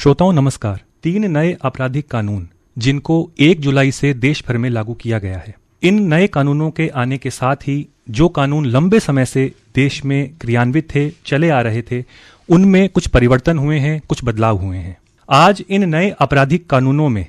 श्रोताओं नमस्कार। 3 नए आपराधिक कानून जिनको 1 जुलाई से देश भर में लागू किया गया है। इन नए कानूनों के आने के साथ ही जो कानून लंबे समय से देश में क्रियान्वित थे, चले आ रहे थे, उनमें कुछ परिवर्तन हुए हैं, कुछ बदलाव हुए हैं। आज इन नए आपराधिक कानूनों में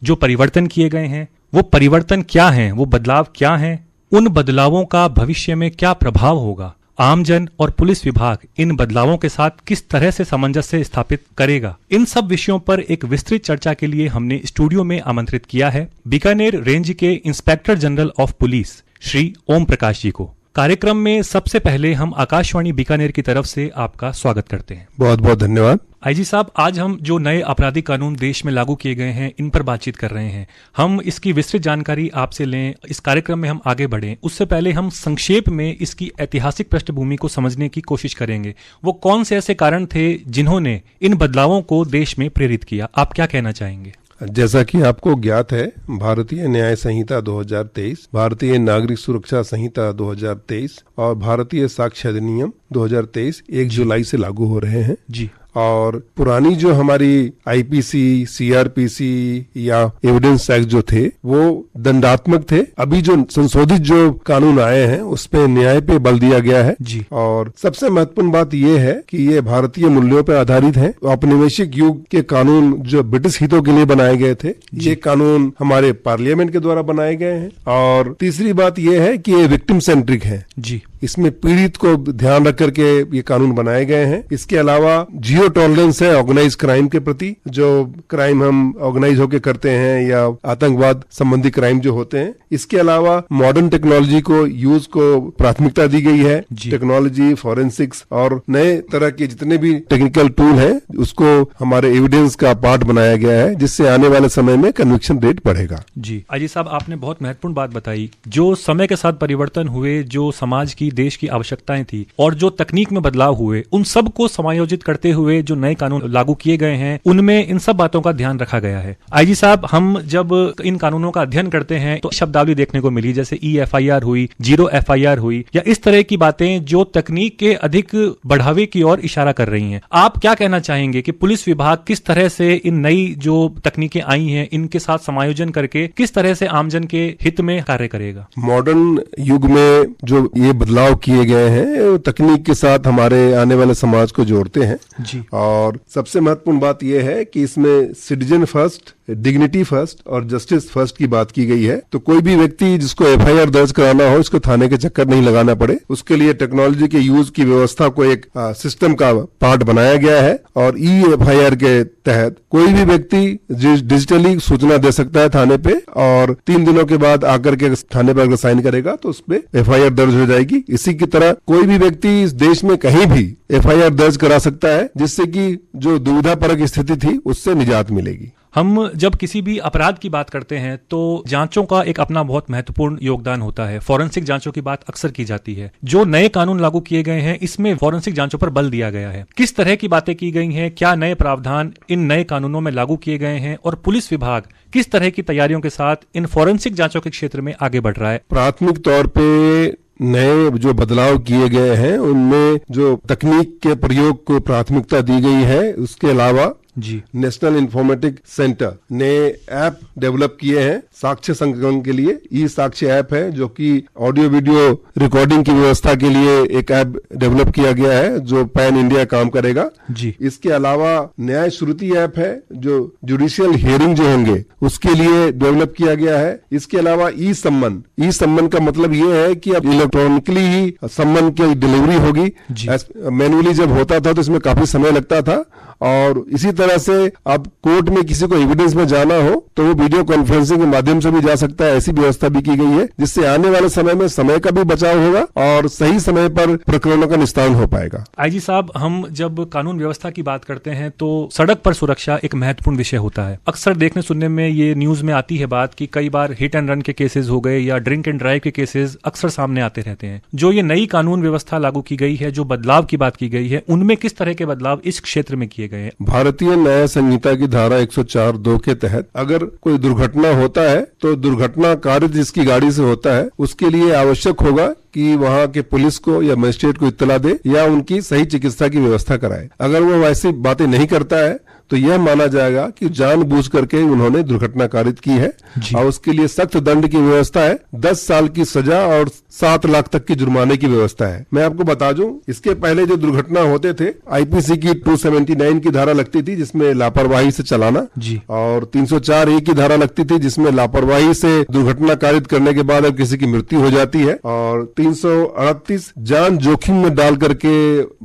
जो परिवर्तन किए गए हैं, वो परिवर्तन क्या हैं, वो बदलाव क्या हैं, उन बदलावों का भविष्य में क्या प्रभाव होगा, आमजन और पुलिस विभाग इन बदलावों के साथ किस तरह से सामंजस्य स्थापित करेगा, इन सब विषयों पर एक विस्तृत चर्चा के लिए हमने स्टूडियो में आमंत्रित किया है बीकानेर रेंज के inspector general of police Shri Om Prakash ji को। कार्यक्रम में सबसे पहले हम आकाशवाणी बीकानेर की तरफ से आपका स्वागत करते हैं। बहुत बहुत धन्यवाद। आईजी साहब, आज हम जो नए आपराधिक कानून देश में लागू किए गए हैं, इन पर बातचीत कर रहे हैं। हम इसकी विस्तृत जानकारी आपसे लें, इस कार्यक्रम में हम आगे बढ़ें, उससे पहले हम संक्षेप में इसकी ऐतिहासिक पृष्ठभूमि को समझने की कोशिश करेंगे। वो कौन से ऐसे कारण थे जिन्होंने इन बदलावों को देश में प्रेरित किया? आप क्या कहना चाहेंगे? जैसा कि आपको ज्ञात है, भारतीय न्याय संहिता 2023, भारतीय नागरिक सुरक्षा संहिता 2023 और भारतीय साक्ष्य अधिनियम 2023 1 जुलाई से लागू हो रहे हैं जी। और पुरानी जो हमारी आईपीसी, सीआरपीसी या एविडेंस एक्ट जो थे वो दंडात्मक थे। अभी जो संशोधित जो कानून आए हैं उस पे न्याय पे बल दिया गया है जी। और सबसे महत्वपूर्ण बात ये है कि ये भारतीय मूल्यों पर आधारित है। औपनिवेशिक युग के कानून जो ब्रिटिश हितों के लिए बनाए गए थे, ये कानून हमारे पार्लियामेंट के द्वारा बनाए गए हैं। और तीसरी बात ये है कि ये विक्टिम सेंट्रिक है जी। इसमें पीड़ित को ध्यान रख करके ये कानून बनाए गए हैं। इसके अलावा जीरो टॉलरेंस है ऑर्गेनाइज क्राइम के प्रति। जो क्राइम हम ऑर्गेनाइज होकर करते हैं या आतंकवाद संबंधी क्राइम जो होते हैं, इसके अलावा मॉडर्न टेक्नोलॉजी को यूज को प्राथमिकता दी गई है। टेक्नोलॉजी, फॉरेंसिक्स और नए तरह के जितने भी टेक्निकल टूल हैं उसको हमारे एविडेंस का पार्ट बनाया गया है, जिससे आने वाले समय में कन्विक्शन रेट बढ़ेगा। जी आईजी साहब, आपने बहुत महत्वपूर्ण बात बताई। जो समय के साथ परिवर्तन हुए, जो समाज की, देश की आवश्यकताएं थी और जो तकनीक में बदलाव हुए, उन सब को समायोजित करते हुए जो नए कानून लागू किए गए हैं, उनमें इन सब बातों का ध्यान रखा गया है। आईजी साहब, हम जब इन कानूनों का अध्ययन करते हैं तो शब्दावली देखने को मिली, जैसे EFIR हुई, 0 FIR हुई, या इस तरह की बातें जो तकनीक के अधिक बढ़ावे की ओर इशारा कर रही हैं। आप क्या कहना चाहेंगे कि पुलिस विभाग किस तरह से इन नई जो तकनीकें आई हैं, इनके साथ समायोजन करके किस तरह से आमजन के हित में कार्य करेगा? मॉडर्न युग में जो ये बदलाव किए गए हैं तकनीक के साथ हमारे आने वाले समाज को जोड़ते हैं जी। और सबसे महत्वपूर्ण बात यह है कि इसमें सिटीजन फर्स्ट, डिग्निटी फर्स्ट और जस्टिस फर्स्ट की बात की गई है। तो कोई भी व्यक्ति जिसको FIR दर्ज कराना हो, इसको थाने के चक्कर नहीं लगाना पड़े, उसके लिए टेक्नोलॉजी के यूज की व्यवस्था को एक सिस्टम का पार्ट बनाया गया है। और EFIR के तहत कोई भी व्यक्ति डिजिटली सूचना दे सकता है थाने पे, और 3 दिनों के बाद आकर के थाने पर अगर साइन करेगा तो उस पे FIR दर्ज हो जाएगी। इसी की तरह कोई भी व्यक्ति इस देश में कहीं भी FIR दर्ज करा सकता है, जिससे कि जो दुविधापरक स्थिति थी उससे निजात मिलेगी। हम जब किसी भी अपराध की बात करते हैं तो जांचों का एक अपना बहुत महत्वपूर्ण योगदान होता है। फॉरेंसिक जांचों की बात अक्सर की जाती है। जो नए कानून लागू किए गए हैं, इसमें फॉरेंसिक जांचों पर बल दिया गया है। किस तरह की बातें की गई हैं, क्या नए प्रावधान इन नए कानूनों में लागू किए गए हैं, और पुलिस विभाग किस तरह की तैयारियों के साथ इन फॉरेंसिक जांचों के क्षेत्र में आगे बढ़ रहा है? प्राथमिक तौर पे नए जो बदलाव किए गए हैं उनमें जो तकनीक के प्रयोग को प्राथमिकता दी गई है, उसके अलावा जी नेशनल इंफॉर्मेटिक सेंटर ने ऐप डेवलप किए हैं साक्ष्य संकलन के लिए। ई-साक्ष्य ऐप है जो कि ऑडियो वीडियो रिकॉर्डिंग की व्यवस्था के लिए एक ऐप डेवलप किया गया है जो पैन इंडिया काम करेगा जी। इसके अलावा न्याय श्रुति ऐप है जो जुडिशियल हियरिंग जो होंगे उसके लिए डेवलप किया गया है। इसके अलावा ई-सम्मन का मतलब ये है कि अब इलेक्ट्रॉनिकली ही सम्मन की डिलीवरी होगी। मैनुअली जब होता था तो इसमें काफी समय लगता था, और इसी तरह से अब कोर्ट में किसी को एविडेंस में जाना हो तो वो वीडियो कॉन्फ्रेंसिंग के माध्यम से भी जा सकता है। ऐसी व्यवस्था भी की गई है, जिससे आने वाले समय में समय का भी बचाव होगा और सही समय पर प्रकरणों का निस्तारण हो पाएगा। आईजी साहब, हम जब कानून व्यवस्था की बात करते हैं तो सड़क पर सुरक्षा एक महत्वपूर्ण विषय होता है। अक्सर देखने सुनने में ये न्यूज में आती है बात कि कई बार हिट एंड रन के केसेस हो गए या ड्रिंक एंड ड्राइव के केसेस अक्सर सामने आते रहते हैं। जो ये नई कानून व्यवस्था लागू की गई है, जो बदलाव की बात की गई है, उनमें किस तरह के बदलाव इस क्षेत्र में किए गए हैं? भारतीय न्याय संहिता की धारा 104(2) के तहत अगर कोई दुर्घटना होता है तो दुर्घटना कार्य जिसकी गाड़ी से होता है उसके लिए आवश्यक होगा कि वहाँ के पुलिस को या मजिस्ट्रेट को इत्तला दे या उनकी सही चिकित्सा की व्यवस्था कराए। अगर वो वैसी बातें नहीं करता है तो यह माना जाएगा कि जानबूझ करके उन्होंने दुर्घटना कारित की है और उसके लिए सख्त दंड की व्यवस्था है, 10 साल की सजा और 7 लाख तक की जुर्माने की व्यवस्था है। मैं आपको बता दूं, इसके पहले जो दुर्घटना होते थे आईपीसी की 279 की धारा लगती थी जिसमें लापरवाही से चलाना और 304A की धारा लगती थी जिसमें लापरवाही से दुर्घटना कारित करने के बाद अब किसी की मृत्यु हो जाती है और 338 जान जोखिम में डाल करके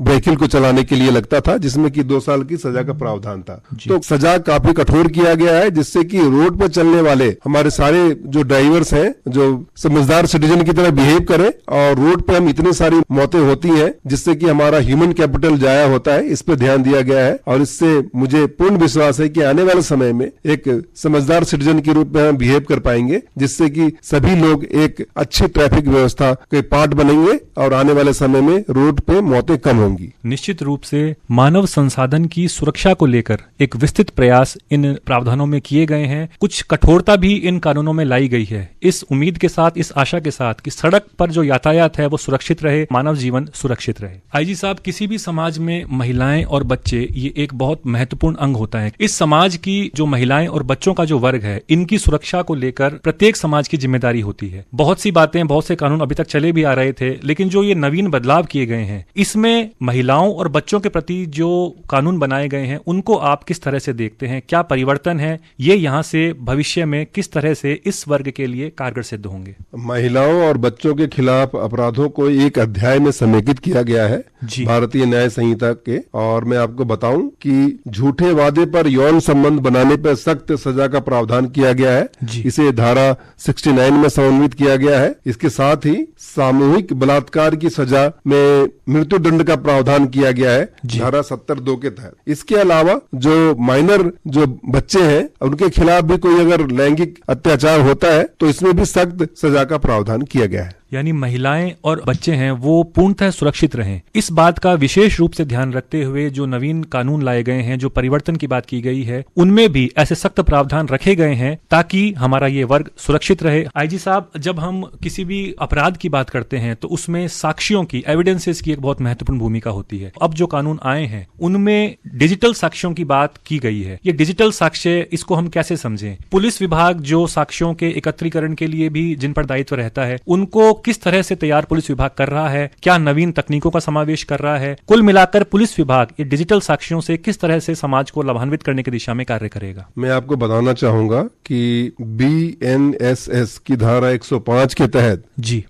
व्हीकल को चलाने के लिए लगता था जिसमें कि 2 साल की सजा का प्रावधान था। तो सजा काफी कठोर किया गया है जिससे कि रोड पर चलने वाले हमारे सारे जो ड्राइवर्स हैं जो समझदार सिटीजन की तरह बिहेव करें और रोड पे हम इतनी सारी मौतें होती हैं जिससे कि हमारा ह्यूमन कैपिटल जाया होता है, इस पे ध्यान दिया गया है और इससे मुझे पूर्ण विश्वास है कि आने वाले समय में एक समझदार सिटीजन के रूप में हम बिहेव कर पाएंगे जिससे कि सभी लोग एक अच्छी ट्रैफिक व्यवस्था के पार्ट बनेंगे और आने वाले समय में रोड पे मौतें कम होंगी। निश्चित रूप से मानव संसाधन की सुरक्षा को लेकर एक विस्तृत प्रयास इन प्रावधानों में किए गए हैं, कुछ कठोरता भी इन कानूनों में लाई गई है, इस उम्मीद के साथ, इस आशा के साथ कि सड़क पर जो यातायात है वो सुरक्षित रहे, मानव जीवन सुरक्षित रहे। आईजी साहब, किसी भी समाज में महिलाएं और बच्चे ये एक बहुत महत्वपूर्ण अंग होता है। इस समाज की जो महिलाएं और बच्चों का जो वर्ग है, इनकी सुरक्षा को लेकर प्रत्येक समाज की जिम्मेदारी होती है। बहुत सी बातें, बहुत से कानून अभी तक चले भी आ रहे थे, लेकिन जो ये नवीन बदलाव किए गए हैं इसमें महिलाओं और बच्चों के प्रति जो कानून बनाए गए हैं उनको आप किस तरह से देखते हैं? क्या परिवर्तन है ये यहाँ से भविष्य में किस तरह से इस वर्ग के लिए कारगर सिद्ध होंगे? महिलाओं और बच्चों के खिलाफ अपराधों को एक अध्याय में समेकित किया गया है भारतीय न्याय संहिता के, और मैं आपको बताऊं कि झूठे वादे पर यौन संबंध बनाने पर सख्त सजा का प्रावधान किया गया है। इसे धारा 69 में समन्वित किया गया है। इसके साथ ही सामूहिक बलात्कार की सजा में मृत्यु दंड का प्रावधान किया गया है धारा 70(2) के तहत। इसके अलावा जो माइनर जो बच्चे हैं उनके खिलाफ भी कोई अगर लैंगिक अत्याचार होता है तो इसमें भी सख्त सजा का प्रावधान किया गया है। यानी महिलाएं और बच्चे हैं वो पूर्णतः सुरक्षित रहें, इस बात का विशेष रूप से ध्यान रखते हुए जो नवीन कानून लाए गए हैं, जो परिवर्तन की बात की गई है, उनमें भी ऐसे सख्त प्रावधान रखे गए हैं ताकि हमारा ये वर्ग सुरक्षित रहे। आईजी साहब, जब हम किसी भी अपराध की बात करते हैं तो उसमें साक्ष्यों की, एविडेंसेस की एक बहुत महत्वपूर्ण भूमिका होती है। अब जो कानून आए हैं उनमें डिजिटल साक्ष्यों की बात की गई है। ये डिजिटल साक्ष्य, इसको हम कैसे समझें? पुलिस विभाग जो साक्ष्यों के एकत्रीकरण के लिए भी जिन पर दायित्व रहता है उनको किस तरह से तैयार पुलिस विभाग कर रहा है? क्या नवीन तकनीकों का समावेश कर रहा है? कुल मिलाकर पुलिस विभाग ये डिजिटल साक्ष्यों से किस तरह से समाज को लाभान्वित करने की दिशा में कार्य करेगा? मैं आपको बताना चाहूंगा कि BNSS की धारा 105 के तहत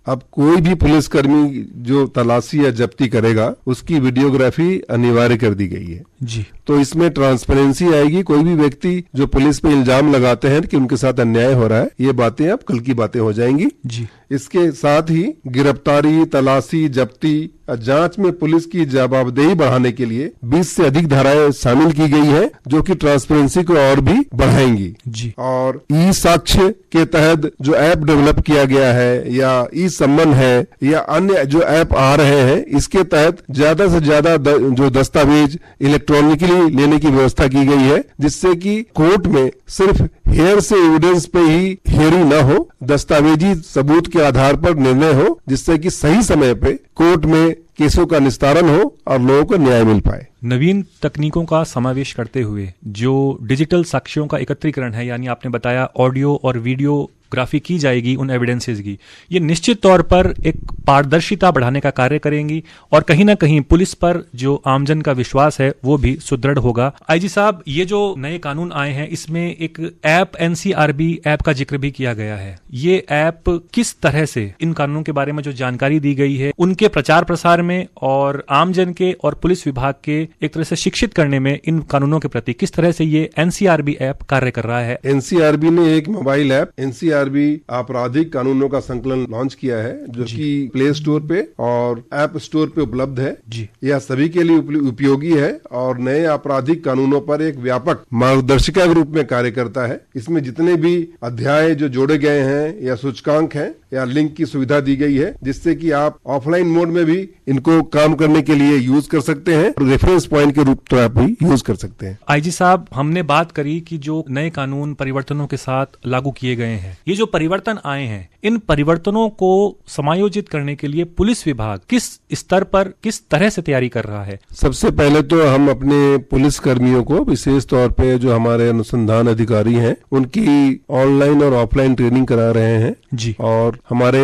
अब कोई भी पुलिसकर्मी जो तलाशी या जब्ती करेगा उसकी वीडियोग्राफी अनिवार्य कर दी गई है। तो इसमें ट्रांसपेरेंसी आएगी। कोई भी व्यक्ति जो पुलिस पे इल्जाम लगाते हैं कि उनके साथ अन्याय हो रहा है, ये बातें अब कल की बातें हो जाएंगी। इसके साथ ही गिरफ्तारी, तलाशी, जब्ती, जांच में पुलिस की जवाबदेही बढ़ाने के लिए 20 से अधिक धाराएं शामिल की गई है जो कि ट्रांसपेरेंसी को और भी बढ़ाएंगी। और ई साक्ष्य के तहत जो ऐप डेवलप किया गया है या ई सम्मन है या अन्य जो ऐप आ रहे हैं, इसके तहत ज्यादा से ज्यादा जो दस्तावेज इलेक्ट्रॉनिकली लेने की व्यवस्था की गई है जिससे कि कोर्ट में सिर्फ हेयर से एविडेंस पे ही हियरिंग न हो, दस्तावेजी सबूत के आधार पर निर्णय हो जिससे कि सही समय पे कोर्ट में केसों का निस्तारण हो और लोगों को न्याय मिल पाए। नवीन तकनीकों का समावेश करते हुए जो डिजिटल साक्ष्यों का एकत्रीकरण है, यानी आपने बताया ऑडियो और वीडियो ग्राफी की जाएगी उन एविडेंसेस की, ये निश्चित तौर पर एक पारदर्शिता बढ़ाने का कार्य करेंगी और कहीं ना कहीं पुलिस पर जो आमजन का विश्वास है वो भी सुदृढ़ होगा। आईजी साहब, ये जो नए कानून आए हैं इसमें एक ऐप NCRB ऐप का जिक्र भी किया गया है। ये ऐप किस तरह से इन कानूनों के बारे में जो जानकारी दी गई है उनके प्रचार प्रसार में और आमजन के और पुलिस विभाग के एक तरह से शिक्षित करने में इन कानूनों के प्रति किस तरह से ये NCRB ऐप कार्य कर रहा है? NCRB ने एक मोबाइल ऐप NCRB आपराधिक कानूनों का संकलन लॉन्च किया है जो कि प्ले स्टोर पे और ऐप स्टोर पे उपलब्ध है। यह सभी के लिए उपयोगी है और नए आपराधिक कानूनों पर एक व्यापक मार्गदर्शिका के रूप में कार्य करता है। इसमें जितने भी अध्याय जो जोड़े गए हैं या सूचकांक हैं या लिंक की सुविधा दी गई है जिससे कि आप ऑफलाइन मोड में भी इनको काम करने के लिए यूज कर सकते हैं, रेफरेंस पॉइंट के रूप में आप भी यूज कर सकते हैं। आईजी साहब, हमने बात करी कि जो नए कानून परिवर्तनों के साथ लागू किए गए हैं, ये जो परिवर्तन आए हैं, इन परिवर्तनों को समायोजित करने के लिए पुलिस विभाग किस स्तर पर किस तरह से तैयारी कर रहा है? सबसे पहले तो हम अपने पुलिस कर्मियों को विशेष तौर पे जो हमारे अनुसंधान अधिकारी हैं उनकी ऑनलाइन और ऑफलाइन ट्रेनिंग करा रहे हैं जी, और हमारे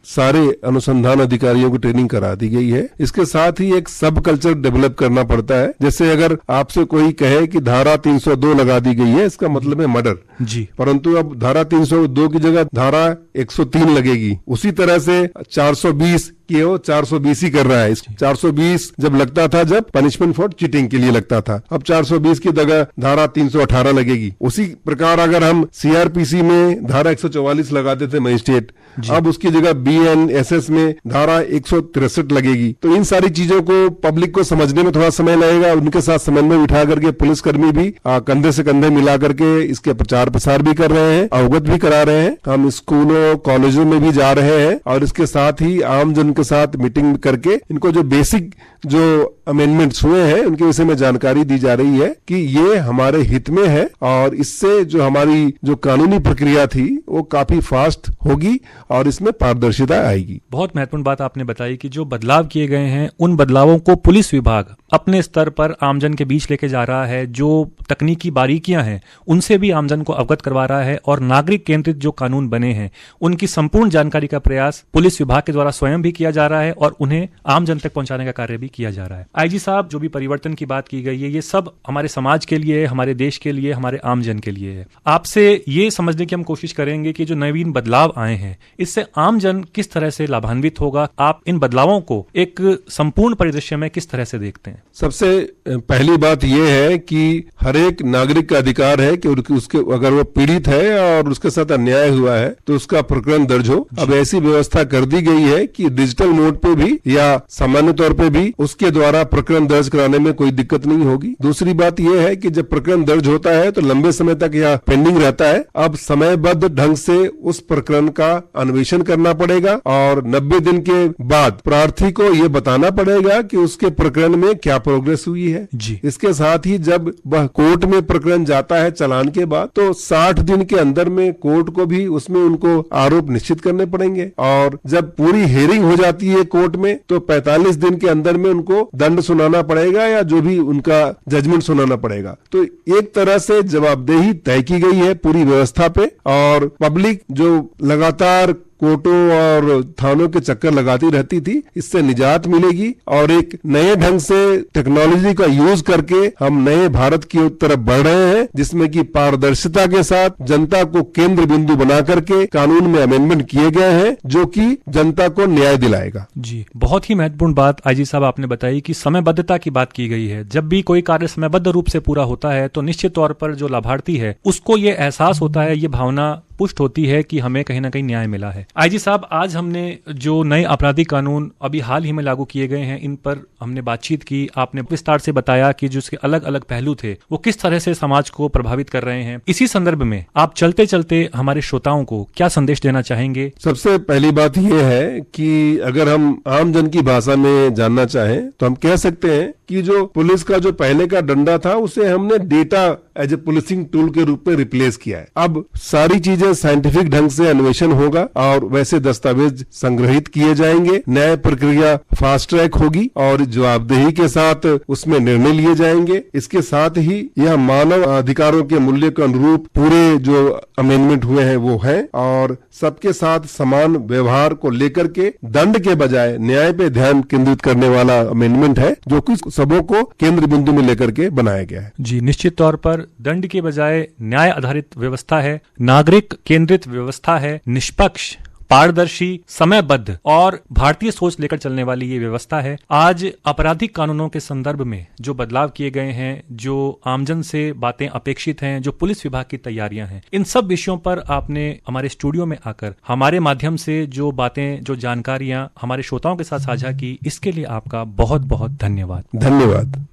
सारे अनुसंधान अधिकारियों को ट्रेनिंग करा दी गई है। इसके साथ ही एक सब कल्चर डेवलप करना पड़ता है। जैसे अगर आपसे कोई कहे कि धारा 302 लगा दी गई है, इसका मतलब है मर्डर जी, परंतु अब धारा 302 की जगह धारा 103 लगेगी। उसी तरह से 420 कि वो 420 ही कर रहा है। 420 जब लगता था, जब पनिशमेंट फॉर चीटिंग के लिए लगता था, अब 420 की जगह धारा 318 लगेगी। उसी प्रकार अगर हम सीआरपीसी में धारा 144 लगाते थे मजिस्ट्रेट, अब उसकी जगह बीएनएसएस में धारा 163 लगेगी। तो इन सारी चीजों को पब्लिक को समझने में थोड़ा समय लगेगा। उनके साथ समन्वय बिठा करके पुलिसकर्मी भी कंधे से कंधे मिला करके इसके प्रचार प्रसार भी कर रहे हैं, अवगत भी करा रहे हैं। हम स्कूलों कॉलेजों में भी जा रहे हैं और इसके साथ ही आम जन के साथ मीटिंग करके इनको जो बेसिक जो अमेंडमेंट्स हुए हैं उनके विषय में जानकारी दी जा रही है कि ये हमारे हित में है और इससे जो हमारी जो कानूनी प्रक्रिया थी वो काफी फास्ट होगी और इसमें पारदर्शिता आएगी। बहुत महत्वपूर्ण बात आपने बताई कि जो बदलाव किए गए हैं उन बदलावों को पुलिस विभाग अपने स्तर पर आमजन के बीच लेके जा रहा है। जो तकनीकी बारीकियां हैं उनसे भी आमजन को अवगत करवा रहा है और नागरिक केंद्रित जो कानून बने हैं उनकी संपूर्ण जानकारी का प्रयास पुलिस विभाग के द्वारा स्वयं भी किया जा रहा है और उन्हें आमजन तक पहुंचाने का कार्य भी किया जा रहा है। आईजी साहब, जो भी परिवर्तन की बात की गई है ये सब हमारे समाज के लिए, हमारे देश के लिए, हमारे आमजन के लिए है। आपसे ये समझने की हम कोशिश करेंगे कि जो नवीन बदलाव आए हैं इससे आमजन किस तरह से लाभान्वित होगा। आप इन बदलावों को एक संपूर्ण परिदृश्य में किस तरह से देखते हैं? सबसे पहली बात यह है कि हर एक नागरिक का अधिकार है कि उसके अगर वो पीड़ित है और उसके साथ अन्याय हुआ है तो उसका प्रकरण दर्ज हो। अब ऐसी व्यवस्था कर दी गई है कि डिजिटल मोड पे भी या सामान्य तौर पे भी उसके द्वारा प्रकरण दर्ज कराने में कोई दिक्कत नहीं होगी। दूसरी बात यह है कि जब प्रकरण दर्ज होता है तो लंबे समय तक यह पेंडिंग रहता है। अब समयबद्ध ढंग से उस प्रकरण का अन्वेषण करना पड़ेगा और 90 दिन के बाद प्रार्थी को यह बताना पड़ेगा कि उसके प्रकरण में क्या प्रोग्रेस हुई है जी। इसके साथ ही जब वह कोर्ट में प्रकरण जाता है चालान के बाद तो 60 दिन के अंदर में कोर्ट को भी उसमें उनको आरोप निश्चित करने पड़ेंगे और जब पूरी हियरिंग हो जाती है कोर्ट में तो 45 दिन के अंदर में उनको दंड सुनाना पड़ेगा या जो भी उनका जजमेंट सुनाना पड़ेगा। तो एक तरह से जवाबदेही तय की गई है पूरी व्यवस्था पे और पब्लिक जो लगातार कोर्टों और थानों के चक्कर लगाती रहती थी, इससे निजात मिलेगी और एक नए ढंग से टेक्नोलॉजी का यूज करके हम नए भारत की तरफ बढ़ रहे हैं जिसमें कि पारदर्शिता के साथ जनता को केंद्र बिंदु बना करके कानून में अमेंडमेंट किए गए हैं जो कि जनता को न्याय दिलाएगा। जी, बहुत ही महत्वपूर्ण बात आईजी साहब आपने बताई कि समयबद्धता की बात की गई है। जब भी कोई कार्य समयबद्ध रूप से पूरा होता है तो निश्चित तौर पर जो लाभार्थी है उसको ये एहसास होता है, ये भावना पुष्ट होती है कि हमें कहीं ना कहीं न्याय मिला है। आईजी साहब, आज हमने जो नए आपराधिक कानून अभी हाल ही में लागू किए गए हैं इन पर हमने बातचीत की। आपने विस्तार से बताया कि जो इसके अलग अलग पहलू थे वो किस तरह से समाज को प्रभावित कर रहे हैं। इसी संदर्भ में आप चलते चलते हमारे श्रोताओं को क्या संदेश देना चाहेंगे? सबसे पहली बात यह है कि अगर हम आम जन की भाषा में जानना चाहें तो हम कह सकते हैं कि जो पुलिस का जो पहले का डंडा था उसे हमने data as a policing tool के रूप में रिप्लेस किया है। अब सारी चीजें साइंटिफिक ढंग से अन्वेषण होगा और वैसे दस्तावेज संग्रहित किए जाएंगे, न्याय प्रक्रिया फास्ट ट्रैक होगी और जवाबदेही के साथ उसमें निर्णय लिए जाएंगे। इसके साथ ही यह मानव अधिकारों के मूल्य के अनुरूप पूरे जो अमेंडमेंट हुए हैं वो है और सबके साथ समान व्यवहार को लेकर के दंड के बजाय न्याय पे ध्यान केंद्रित करने वाला अमेंडमेंट है जो कि सबों को केंद्र बिंदु में लेकर के बनाया गया है। जी, निश्चित तौर पर दंड के बजाय न्याय आधारित व्यवस्था है, नागरिक केंद्रित व्यवस्था है, निष्पक्ष, पारदर्शी, समयबद्ध और भारतीय सोच लेकर चलने वाली ये व्यवस्था है। आज आपराधिक कानूनों के संदर्भ में जो बदलाव किए गए हैं, जो आमजन से बातें अपेक्षित हैं, जो पुलिस विभाग की तैयारियां हैं, इन सब विषयों पर आपने हमारे स्टूडियो में आकर हमारे माध्यम से जो बातें, जो जानकारियां हमारे श्रोताओं के साथ साझा की, इसके लिए आपका बहुत बहुत धन्यवाद। धन्यवाद।